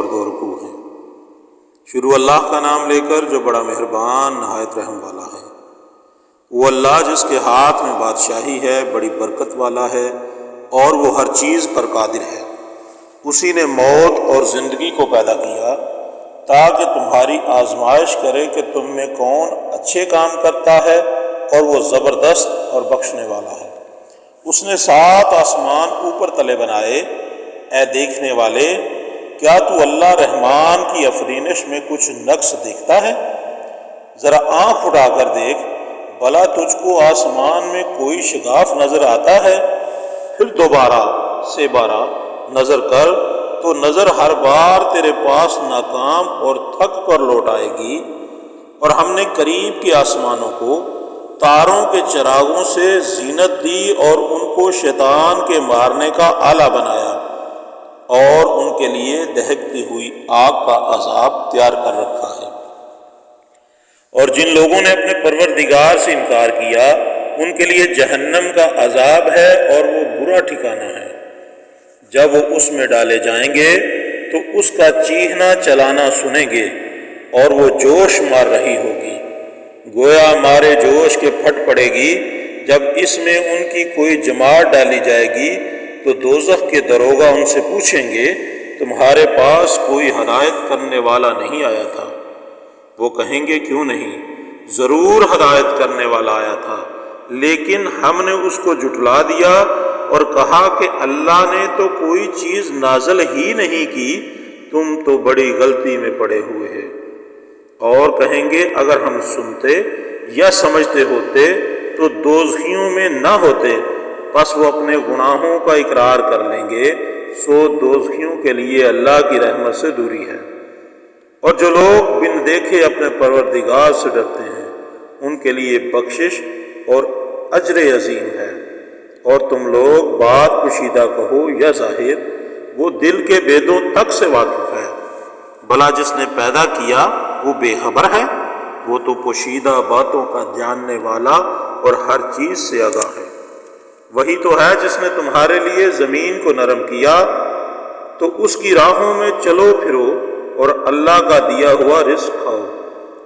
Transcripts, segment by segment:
اور 2 رکوع ہیں۔ شروع اللہ کا نام لے کر جو بڑا مہربان نہایت رحم والا ہے۔ وہ اللہ جس کے ہاتھ میں بادشاہی ہے، بڑی برکت والا ہے، اور وہ ہر چیز پر قادر ہے۔ اسی نے موت اور زندگی کو پیدا کیا تاکہ تمہاری آزمائش کرے کہ تم میں کون اچھے کام کرتا ہے، اور وہ زبردست اور بخشنے والا ہے۔ اس نے 7 آسمان اوپر تلے بنائے۔ اے دیکھنے والے، کیا تو اللہ رحمان کی افرینش میں کچھ نقص دیکھتا ہے؟ ذرا آنکھ اٹھا کر دیکھ، بھلا تجھ کو آسمان میں کوئی شگاف نظر آتا ہے؟ پھر دوبارہ سے بارہ نظر کر تو نظر ہر بار تیرے پاس ناکام اور تھک کر لوٹ آئے گی۔ اور ہم نے قریب کے آسمانوں کو تاروں کے چراغوں سے زینت دی اور ان کو شیطان کے مارنے کا آلہ بنایا، اور ان کے لیے دہکتی ہوئی آگ کا عذاب تیار کر رکھا ہے۔ اور جن لوگوں نے اپنے پروردگار سے انکار کیا، ان کے لیے جہنم کا عذاب ہے، اور وہ برا ٹھکانہ ہے۔ جب وہ اس میں ڈالے جائیں گے تو اس کا چیخنا چلانا سنیں گے، اور وہ جوش مار رہی ہوگی، گویا مارے جوش کے پھٹ پڑے گی۔ جب اس میں ان کی کوئی جماعت ڈالی جائے گی تو دوزخ کے داروغہ ان سے پوچھیں گے، تمہارے پاس کوئی ہدایت کرنے والا نہیں آیا تھا؟ وہ کہیں گے، کیوں نہیں، ضرور ہدایت کرنے والا آیا تھا، لیکن ہم نے اس کو جھٹلا دیا اور کہا کہ اللہ نے تو کوئی چیز نازل ہی نہیں کی، تم تو بڑی غلطی میں پڑے ہوئے ہیں۔ اور کہیں گے، اگر ہم سنتے یا سمجھتے ہوتے تو دوزخیوں میں نہ ہوتے۔ پس وہ اپنے گناہوں کا اقرار کر لیں گے، سو دوزخیوں کے لیے اللہ کی رحمت سے دوری ہے۔ اور جو لوگ بن دیکھے اپنے پروردگار سے ڈرتے ہیں، ان کے لیے بخشش اور اجر عظیم ہے۔ اور تم لوگ بات پوشیدہ کہو یا ظاہر، وہ دل کے بیدوں تک سے واقف ہے۔ بھلا جس نے پیدا کیا وہ بے خبر ہے؟ وہ تو پوشیدہ باتوں کا جاننے والا اور ہر چیز سے آگاہ ہے۔ وہی تو ہے جس نے تمہارے لیے زمین کو نرم کیا، تو اس کی راہوں میں چلو پھرو اور اللہ کا دیا ہوا رزق کھاؤ،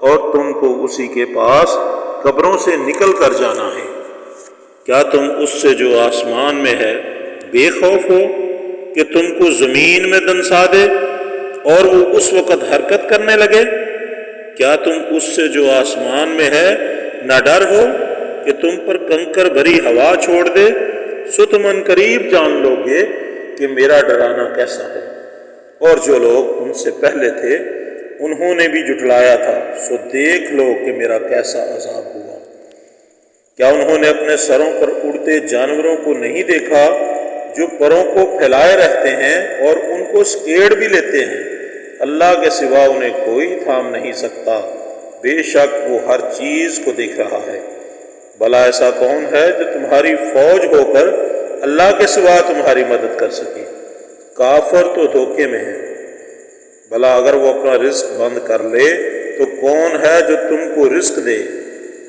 اور تم کو اسی کے پاس قبروں سے نکل کر جانا ہے۔ کیا تم اس سے جو آسمان میں ہے بے خوف ہو کہ تم کو زمین میں دنسا دے اور وہ اس وقت حرکت کرنے لگے؟ کیا تم اس سے جو آسمان میں ہے نہ ڈر ہو کہ تم پر کنکر بھری ہوا چھوڑ دے؟ سو تم ان قریب جان لو گے کہ میرا ڈرانا کیسا ہے۔ اور جو لوگ ان سے پہلے تھے انہوں نے بھی جھٹلایا تھا، سو دیکھ لو کہ میرا کیسا عذاب ہوا۔ کیا انہوں نے اپنے سروں پر اڑتے جانوروں کو نہیں دیکھا جو پروں کو پھیلائے رہتے ہیں اور ان کو سکیڑ بھی لیتے ہیں؟ اللہ کے سوا انہیں کوئی تھام نہیں سکتا، بے شک وہ ہر چیز کو دیکھ رہا ہے۔ بھلا ایسا کون ہے جو تمہاری فوج ہو کر اللہ کے سوا تمہاری مدد کر سکے؟ کافر تو دھوکے میں ہے۔ بھلا اگر وہ اپنا رزق بند کر لے تو کون ہے جو تم کو رزق دے؟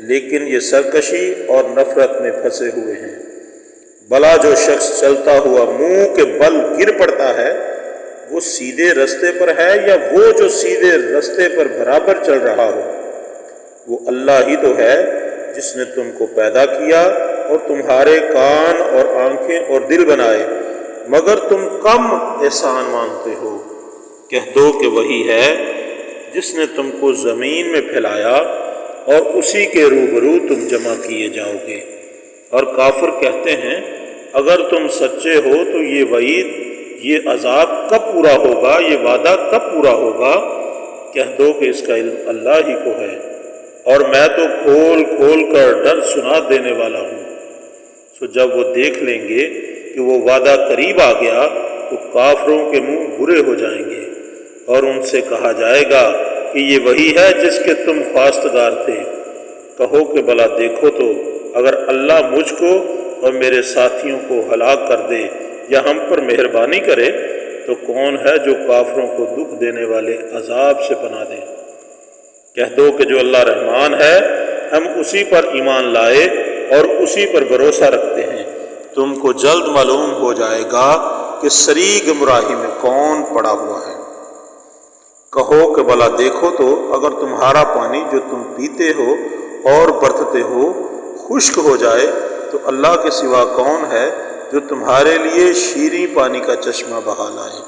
لیکن یہ سرکشی اور نفرت میں پھنسے ہوئے ہیں۔ بھلا جو شخص چلتا ہوا منہ کے بل گر پڑتا ہے وہ سیدھے رستے پر ہے، یا وہ جو سیدھے رستے پر برابر چل رہا ہو؟ وہ اللہ ہی تو ہے جس نے تم کو پیدا کیا اور تمہارے کان اور آنکھیں اور دل بنائے، مگر تم کم احسان مانتے ہو۔ کہہ دو کہ وہی ہے جس نے تم کو زمین میں پھیلایا اور اسی کے روبرو تم جمع کیے جاؤ گے۔ اور کافر کہتے ہیں، اگر تم سچے ہو تو یہ وعید، یہ عذاب کب پورا ہوگا، یہ وعدہ کب پورا ہوگا؟ کہہ دو کہ اس کا علم اللہ ہی کو ہے، اور میں تو کھول کھول کر ڈر سنا دینے والا ہوں۔ سو جب وہ دیکھ لیں گے کہ وہ وعدہ قریب آ گیا تو کافروں کے منہ برے ہو جائیں گے، اور ان سے کہا جائے گا کہ یہ وہی ہے جس کے تم خواستگار تھے۔ کہو کہ بھلا دیکھو تو، اگر اللہ مجھ کو اور میرے ساتھیوں کو ہلاک کر دے یا ہم پر مہربانی کرے تو کون ہے جو کافروں کو دکھ دینے والے عذاب سے پناہ دے؟ کہہ دو کہ جو اللہ رحمان ہے ہم اسی پر ایمان لائے اور اسی پر بھروسہ رکھتے ہیں۔ تم کو جلد معلوم ہو جائے گا کہ سری گمراہی میں کون پڑا ہوا ہے۔ کہو کہ بھلا دیکھو تو اگر تمہارا پانی جو تم پیتے ہو اور برتتے ہو خشک ہو جائے تو اللہ کے سوا کون ہے جو تمہارے لیے شیریں پانی کا چشمہ بہا لائے۔